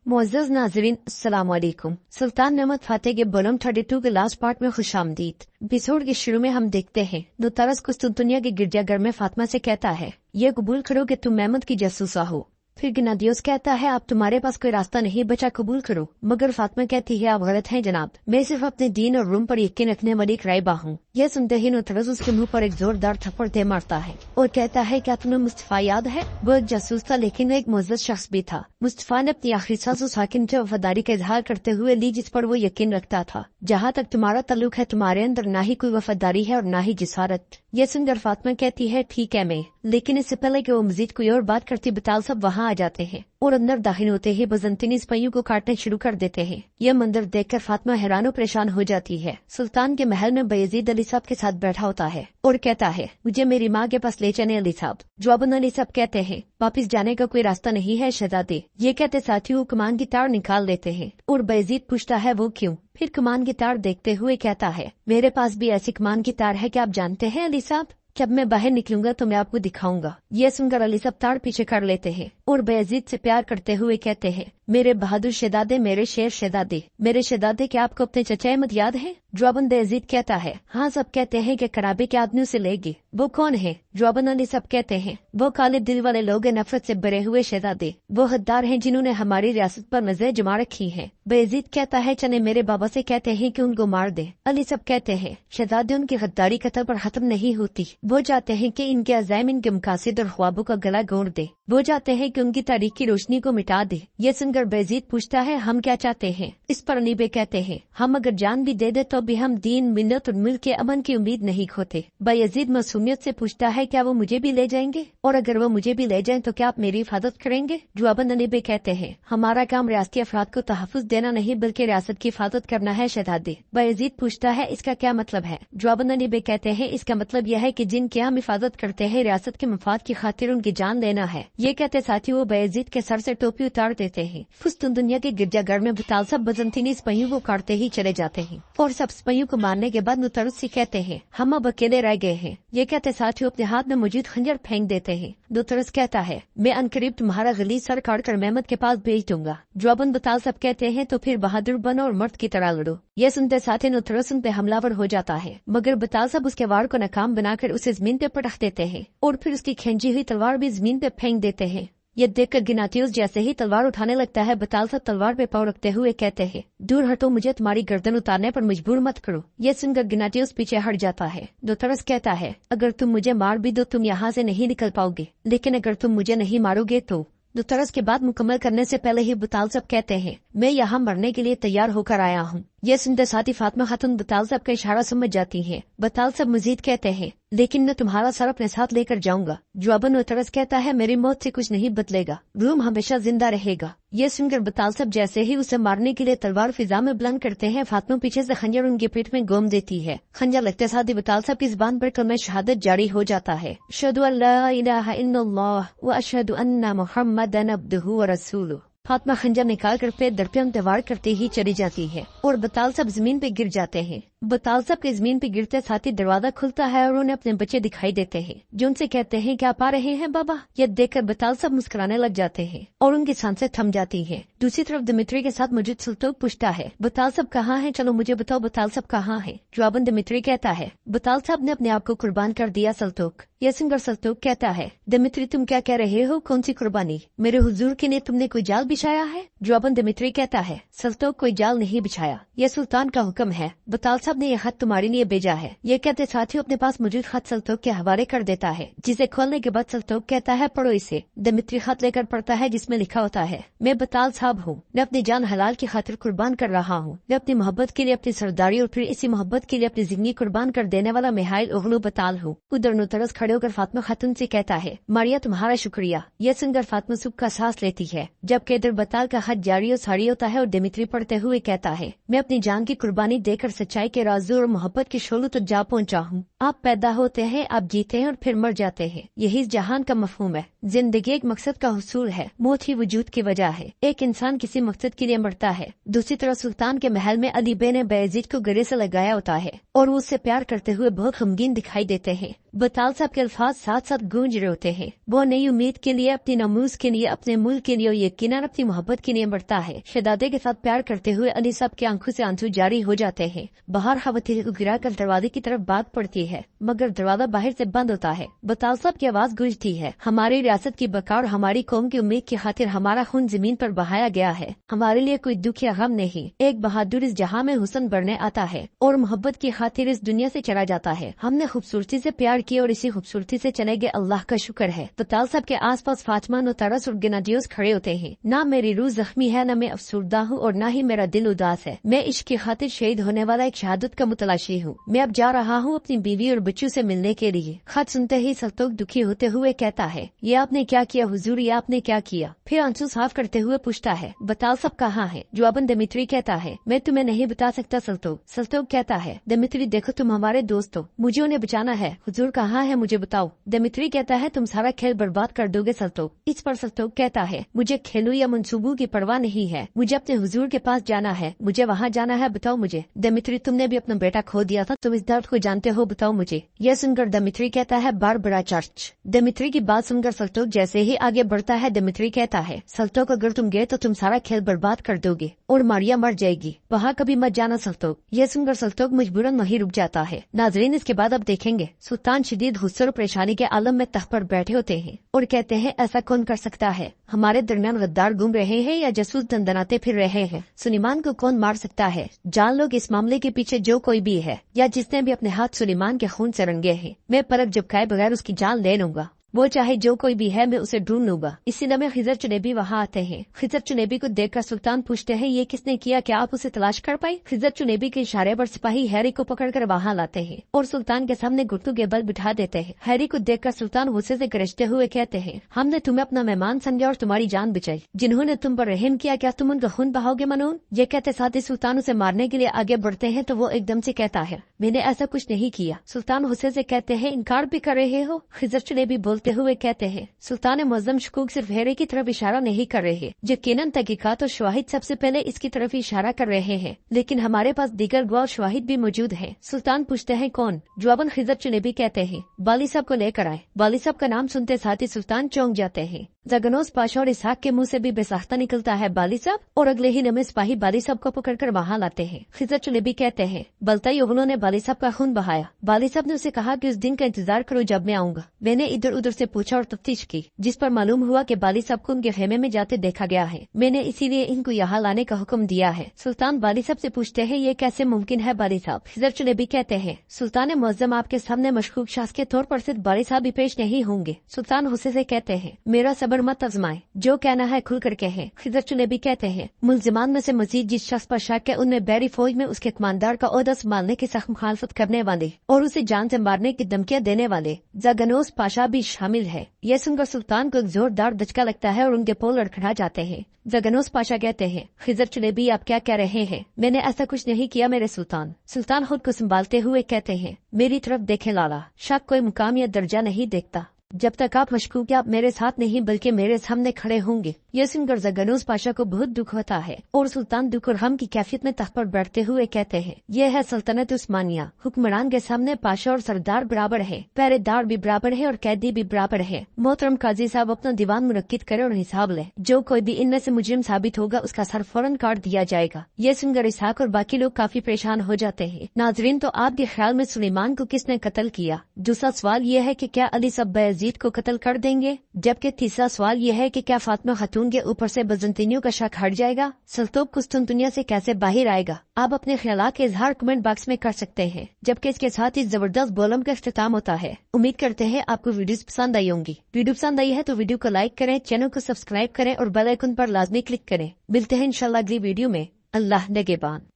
मुअज़्ज़ज़ नाज़रीन, अस्सलाम वालेकुम। सुल्तान नमत फातेह के वॉल्यूम 32 के लास्ट पार्ट में खुशामदीद। एपिसोड के शुरू में हम देखते हैं नुतारस कुस्तुनतुनिया के गिरजाघर में फातिमा से कहता है, ये कबूल करो कि तुम मेहमद की जासूसा हो। फिर गनादियोस कहता है, अब तुम्हारे पास कोई रास्ता नहीं बचा, कबूल करो। मगर फातिमा कहती है, आप गलत हैं जनाब, मैं सिर्फ अपने दीन और रूम पर यकीन रखने वाली एक राइबा हूँ। यह सुनते ही नुतरस उसके मुंह पर एक जोरदार थप्पड़ दे मारता है और कहता है, क्या तुम्हें मुस्तफा याद है? वो एक जासूस था, लेकिन वो एक मुअज़्ज़ज़ शख्स भी था। मुस्तफा ने अपनी आखिरी सांस उस हाकिम से वफादारी का इजहार करते हुए ली जिस पर वो यकीन रखता था। जहाँ तक तुम्हारा ताल्लुक है, तुम्हारे अंदर ना ही कोई वफादारी है और ना ही जिसारत। यह सुनकर फातिमा कहती है, ठीक है मैं, लेकिन इससे पहले कि वो मजीद कोई और बात करती बताल सब वहाँ आ जाते हैं और अंदर दाखिल होते ही बजंतीनी सिपाहियों को काटने शुरू कर देते हैं। यह मंजर देखकर फातिमा हैरान परेशान हो जाती है। सुल्तान के महल में बायजीद अली साहब के साथ बैठा होता है और कहता है, मुझे मेरी माँ के पास ले चले अली साहब। जवाबन अली साहब कहते हैं, वापिस जाने का कोई रास्ता नहीं है शहजादे। ये कहते साथियों कमान की तार निकाल देते हैं और बायजीद पूछता है, वो क्यों? फिर कमान की तार देखते हुए कहता है, मेरे पास भी ऐसी कमान की तार है कि आप जानते हैं अली साहब, जब मैं बाहर निकलूंगा तो मैं आपको दिखाऊंगा। ये सुनकर अली साहब तार पीछे कर लेते हैं और बायजीद से प्यार करते हुए कहते हैं, मेरे बहादुर शहजादे, मेरे शेर शहजादे, मेरे शहजादे, क्या आपको अपने चचा अहमद याद है? जवाबन बायजीद कहता है, हाँ। सब कहते हैं कि कराबे के आदमियों से लेगी। वो कौन है? जवाबन अली सब कहते हैं, वो काले दिल वाले लोग हैं, नफरत से भरे हुए शहजादे, वो हद्दार हैं जिन्होंने हमारी रियासत पर नजर जमा रखी है। बायजीद कहता है, चले मेरे बाबा से कहते हैं कि उनको मार दे। अली सब कहते हैं, शहजादे उनकी गद्दारी कत्ल पर खत्म नहीं होती। वो चाहते हैं कि इनके अज़ाइम, इनके मकासिद और ख्वाबों का गला घोंट दे। वो चाहते हैं कि उनकी तारीख की रोशनी को मिटा दे। ये सुनकर बायजीद पूछता है, हम क्या चाहते हैं? इस पर अली बे कहते हैं, हम अगर जान भी दे दे तो भी हम दीन, मिन्नत और मुल्क के अमन की उम्मीद नहीं खोते। बायजीद मासूमियत से पूछता है, क्या वो मुझे भी ले जाएंगे? और अगर वो मुझे भी ले जाएं तो क्या आप मेरी हिफाजत करेंगे? जवाबन अली बे कहते हैं, हमारा काम रियासती अफराद को तहफ़्फ़ुज़ देना नहीं बल्कि रियासत की हिफाजत करना है शहजादे। बायजीद पूछता है, इसका क्या मतलब है? जवाबन अली बे कहते हैं, इसका मतलब यह है कि जिनकी हम हिफाजत करते हैं रियासत के मफाद की खातिर उनकी जान लेना है। ये कहते साथ ही वो बायजीद के सर से टोपी उतार देते हैं। फुस्तुन दुनिया के गिरजाघर में बुताल सब बजंतीनी सिपाहियों को काटते ही चले जाते हैं और सब सिपाहियों को मारने के बाद नुतरस से कहते हैं, हम अब अकेले रह गए हैं। ये कहते साथियों अपने हाथ में मौजूद खंजर फेंक देते हैं। नुतरस कहता है, मैं अनकरीब तुम्हारा गलीज सर काट कर मेहमद के पास भेज दूंगा। जवाबन बुताल सब कहते हैं, तो फिर बहादुर बनो और मर्द की तरह लड़ो। ये सुनते साथ नुतरस उन पे हमलावर हो जाता है, मगर बुताल सब उसके वार को नाकाम बनाकर उसे जमीन पे पटक देते हैं और फिर उसकी खींची हुई तलवार भी जमीन पे फेंक देते हैं। ये देखकर गिनातियोस जैसे ही तलवार उठाने लगता है, बताल सब तलवार पे पाँव रखते हुए कहते हैं, दूर हटो, मुझे तुम्हारी गर्दन उतारने पर मजबूर मत करो। ये सुनकर गिनातियोस पीछे हट जाता है। नुतरस कहता है, अगर तुम मुझे मार भी दो तुम यहाँ से नहीं निकल पाओगे, लेकिन अगर तुम मुझे नहीं मारोगे तो। नुतरस के बाद मुकम्मल करने से पहले ही बुताल सब कहते हैं, मैं यहाँ मरने के लिए तैयार होकर आया हूँ। यह सुनते साथ ही फातिमा खातून बुताल सब का इशारा समझ जाती है। बुताल सब मजीद कहते हैं, लेकिन मैं तुम्हारा सर अपने साथ लेकर जाऊंगा। जवाबन नुतरस कहता है, मेरी मौत से कुछ नहीं बदलेगा, रूम हमेशा जिंदा रहेगा। ये सुनकर बुताल सब जैसे ही उसे मारने के लिए तलवार फिजा में बुलंद करते हैं, फातिमा पीछे से खंजर उनकी पीठ में गोम देती है। खंजर लगते साथ ही बुताल सब की जुबान पर कलमा शहादत जारी हो जाता है, अशहदु अल्ला इलाहा इल्लल्लाह व अशहदु अन्ना मुहम्मदन अब्दुहु व रसूलुहु। फातिमा खंजर निकाल कर पे दरपियम वार करते ही चली जाती है और बुताल सब जमीन पे गिर जाते हैं। बुताल सब के जमीन पे गिरते साथ ही दरवाजा खुलता है और उन्हें अपने बच्चे दिखाई देते हैं, जो उनसे कहते हैं, क्या पा रहे हैं बाबा? यह देखकर बुताल सब मुस्कुराने लग जाते हैं और उनकी सांसें थम जाती हैं। दूसरी तरफ दिमित्री के साथ मौजूद सुल्तोक पूछता है, बुताल सब कहाँ है? चलो मुझे बताओ, बुताल सब कहाँ है? जवाबन दिमित्री कहता है, बुताल साहब ने अपने आप को कुर्बान कर दिया सुल्तोक। यह सुनकर सुल्तोक कहता है, दिमित्री तुम क्या कह रहे हो? कौन सी कुर्बानी? मेरे हुजूर के लिए तुमने कोई जाल बिछाया है? जवाबन दिमित्री कहता है, सुल्तोक कोई जाल नहीं बिछाया, यह सुल्तान का हुक्म है। बुताल साहब ने यह खत तुम्हारे लिए भेजा है। ये कहते साथियों अपने पास मौजूद खत सुल्तोक के हवाले कर देता है, जिसे खोलने के बाद सुल्तोक कहता है, पढ़ो इसे। दिमित्री खत लेकर पढ़ता है, जिसमें लिखा होता है, मैं बुताल साहब हूँ, मैं अपनी जान हलाल की खातिर कुर्बान कर रहा हूँ। मैं अपनी मोहब्बत के लिए अपनी सरदारी और फिर इसी मोहब्बत के लिए अपनी जिंदगी कुर्बान कर देने वाला मिहाइल उगलू बुताल हूँ। उधर नुतरस खड़े होकर फातिमा खातून से कहता है, मारिया तुम्हारा शुक्रिया। यह सुनकर फातिमा सुख का सांस लेती है, जबकि इधर बुताल का खत जारी और सारी होता है और दिमित्री पढ़ते हुए कहता है, मैं अपनी जान की कुर्बानी देकर सच्चाई के राज़ और मोहब्बत की शोलों तक जा पहुंचा हूँ। आप पैदा होते हैं, आप जीते हैं और फिर मर जाते हैं। यही इस जहान का मफहूम है। जिंदगी एक मकसद का हुसूल है, मौत ही वजूद की वजह है। एक इंसान किसी मकसद के लिए मरता है। दूसरी तरफ सुल्तान के महल में अली बे ने बायजीद को गले से लगाया होता है और वो उससे प्यार करते हुए बहुत गमगीन दिखाई देते हैं। बताल साहब के अल्फाज साथ साथ गूंज रहे होते हैं। वो नई उम्मीद के लिए, अपनी नमूज के लिए, अपने मुल्क के लिए, यकीनन अपनी मोहब्बत के लिए मरता है। शहजादे के साथ प्यार करते हुए अली साहब की आंखों से आंसू जारी हो जाते हैं। बाहर खवातीन को गिरा कर दरवाजे की तरफ बात पड़ती है, मगर दरवाजा बाहर से बंद होता है। बताल साहब की आवाज गूंजती है, हमारी रियासत की बका और हमारी कौम की उम्मीद की खातिर हमारा खून जमीन पर बहाया गया है। हमारे लिए कोई दुख या गम नहीं। एक बहादुर इस जहां में हुस्न बढ़ने आता है और मोहब्बत की खातिर इस दुनिया से चला जाता है। हमने खूबसूरती से प्यार किया और इसी खूबसूरती से चले गए, अल्लाह का शुक्र है। बताल साहब के आसपास फातिमा, नोतारस और गिनाडियोस खड़े होते हैं। ना मेरी रूह जख्मी है, न मैं अफसुर्दा हूँ और न ही मेरा दिल उदास है। मैं इश्क की खातिर शहीद होने वाला एक शहादत का मुतलाशी हूँ। मैं अब जा रहा हूँ अपनी बीवी और बच्चों से मिलने के लिए। खत सुनते ही सल्तोक दुखी होते हुए कहता है, ये आपने क्या किया हुजूर, ये आपने क्या किया? फिर आंसू साफ करते हुए पूछता है, बताल साहब कहाँ है? जवाबन दिमित्री कहता है, मैं तुम्हें नहीं बता सकता सल्तोक। सल्तोक कहता है, दिमित्री देखो तुम हमारे दोस्त हो, मुझे उन्हें बचाना है। हुजूर कहाँ है, मुझे बताओ। दिमित्री कहता है, तुम सारा खेल बर्बाद कर दोगे सल्तोक। इस पर सल्तोक कहता है, मुझे खेलों या मंसूबों की परवाह नहीं है, मुझे अपने हुजूर के पास जाना है, मुझे वहाँ जाना है, बताओ मुझे। दिमित्री, तुमने भी अपना बेटा खो दिया था, तुम इस दर्द को जानते हो, बताओ मुझे। यह सुनकर दिमित्री कहता है, बार बड़ा चर्च। दिमित्री की बात सुनकर सल्तोक जैसे ही आगे बढ़ता है, दिमित्री कहता है, सल्तोक अगर तुम गए तो तुम सारा खेल बर्बाद कर दोगे और मारिया मर जाएगी, वहाँ कभी मत जाना सल्तोक। यह सुनकर सल्तोक मजबूरन वहीं रुक जाता है। नाजरीन, इसके बाद अब देखेंगे सुल्तान शदीद गुस्से और परेशानी के आलम में तख्त पर बैठे होते हैं और कहते हैं, ऐसा कौन कर सकता है? हमारे दरमियान गद्दार घूम रहे हैं या जासूस दंदनाते फिर रहे हैं? सुलेमान को कौन मार सकता है? जान लो कि इस मामले के पीछे जो कोई भी है या जिसने भी अपने हाथ सुलेमान के खून से रंगे हैं, मैं परख झपकाए बगैर उसकी जान ले लूंगा। वो चाहे जो कोई भी है, मैं उसे ढूंढ लूंगा। इसी समय खिजर चुनेबी वहाँ आते हैं। खिजर चुनेबी को देखकर सुल्तान पूछते हैं, ये किसने किया, क्या आप उसे तलाश कर पाए? खिजर चुनेबी के इशारे पर सिपाही हैरी को पकड़कर वहाँ लाते हैं और सुल्तान के सामने घुटनों के बल बिठा देते हैं। हैरी को देखकर सुल्तान गुस्से से गरजते हुए कहते हैं, हमने तुम्हें अपना मेहमान समझा और तुम्हारी जान बचाई। जिन्होंने तुम पर रहम किया, क्या तुम उनका खून बहाओगे मनून? ये कहते साथ ही सुल्तान उसे मारने के लिए आगे बढ़ते हैं तो वो एकदम से कहता है, मैंने ऐसा कुछ नहीं किया। सुल्तान गुस्से से कहते हैं, इनकार भी कर रहे हो? खिजर चुनेबी बोलते हुए कहते हैं, सुल्तान मुअज्जम शकूक सिर्फ हैरी की तरफ इशारा नहीं कर रहे, यकीनन तहकीकात और शवाहिद सबसे पहले इसकी तरफ इशारा कर रहे हैं, लेकिन हमारे पास दीगर गवाह और शवाहिद भी मौजूद हैं। सुल्तान पूछते हैं, कौन? जवाबन खिजर चुनेबी कहते हैं, बाली साहब को लेकर आए। बाली साहब का नाम सुनते साथ ही सुल्तान चौंक जाते हैं। जगनोस पाशा और इसहाक के मुंह से भी बेसाख्ता निकलता है बाली साहब, और अगले ही लम्हे सिपाही बाली साहब को पकड़कर वहाँ लाते हैं। खिजर चुनेबी कहते हैं, बलताई ओगलों ने बाली साहब का खून बहाया। बाली साहब ने उसे कहा कि उस दिन का इंतजार करो जब मैं आऊंगा। मैंने इधर उधर से पूछा और तफ्तीश की, जिस पर मालूम हुआ कि बाली साहब को उनके खेमे में जाते देखा गया है। मैंने इसीलिए इनको यहाँ लाने का हुक्म दिया है। सुल्तान बाली साहब से पूछते हैं, ये कैसे मुमकिन है बाली साहब? खिजर चुनेबी कहते हैं, सुल्तान मुअज्जम आपके सामने मशकूक शख्स के तौर पर सिर्फ बाली साहब भी पेश नहीं होंगे। सुल्तान गुस्से से कहते हैं, मेरा सब्र मत आजमाएं, जो कहना है खुल कर कहें। खिजर चुनेबी कहते हैं, मुल्जिमान में से मजीद जिस शख्स पर शक है उनमें बैरी फौज में उसके कमांडर का ओहदा संभालने की सख्त मुखालफत करने वाले और उसे जान से मारने की धमकियां देने वाले जगनोस पाशा भी शामिल है। यह सुनकर सुल्तान को एक जोरदार दचका लगता है और उनके पोल लड़खड़ा जाते हैं। जगनोस पाशा कहते हैं, खिजर चुनेबी आप क्या कह रहे हैं? मैंने ऐसा कुछ नहीं किया मेरे सुल्तान। सुल्तान खुद को संभालते हुए कहते हैं, मेरी तरफ देखें लाला, शक कोई मुकाम या दर्जा नहीं देखता। जब तक आप मशकूक आप मेरे साथ नहीं बल्कि मेरे सामने खड़े होंगे। यह सुनकर जगनोस पाशा को बहुत दुख होता है और सुल्तान दुख और हम की कैफियत में तख्त पर बैठते हुए कहते हैं, यह है सल्तनत उस्मानिया। हुक्मरान के सामने पाशा और सरदार बराबर है, पहरेदार भी बराबर है और कैदी भी बराबर है। मोहतरम काजी साहब अपना दीवान मुनक्किद करे और हिसाब ले, जो कोई भी इनमें से मुजरिम साबित होगा उसका सर फौरन काट दिया जाएगा। यह सुनकर इसहाक और बाकी लोग काफी परेशान हो जाते हैं। नाजरीन, तो आपके ख्याल में सुलेमान को किसने कत्ल किया? दूसरा सवाल यह है कि क्या अली सब बायजीद को कत्ल कर देंगे? जबकि तीसरा सवाल यह है कि क्या फातिमा खातून के ऊपर से बजंतीनियों का शक हट जाएगा? सल्तोब कुस्तुनतुनिया से कैसे बाहर आएगा? आप अपने ख्यालात के इजहार कमेंट बॉक्स में कर सकते हैं। जबकि इसके साथ ही जबरदस्त बोलम का इख्तिताम होता है। उम्मीद करते हैं आपको वीडियोस पसंद आई होंगी। वीडियो पसंद आई है तो वीडियो को लाइक करें, चैनल को सब्सक्राइब करें और बेल आइकन पर लाजमी क्लिक करें। मिलते हैं इंशाल्लाह अगली वीडियो में। अल्लाह निगहबान।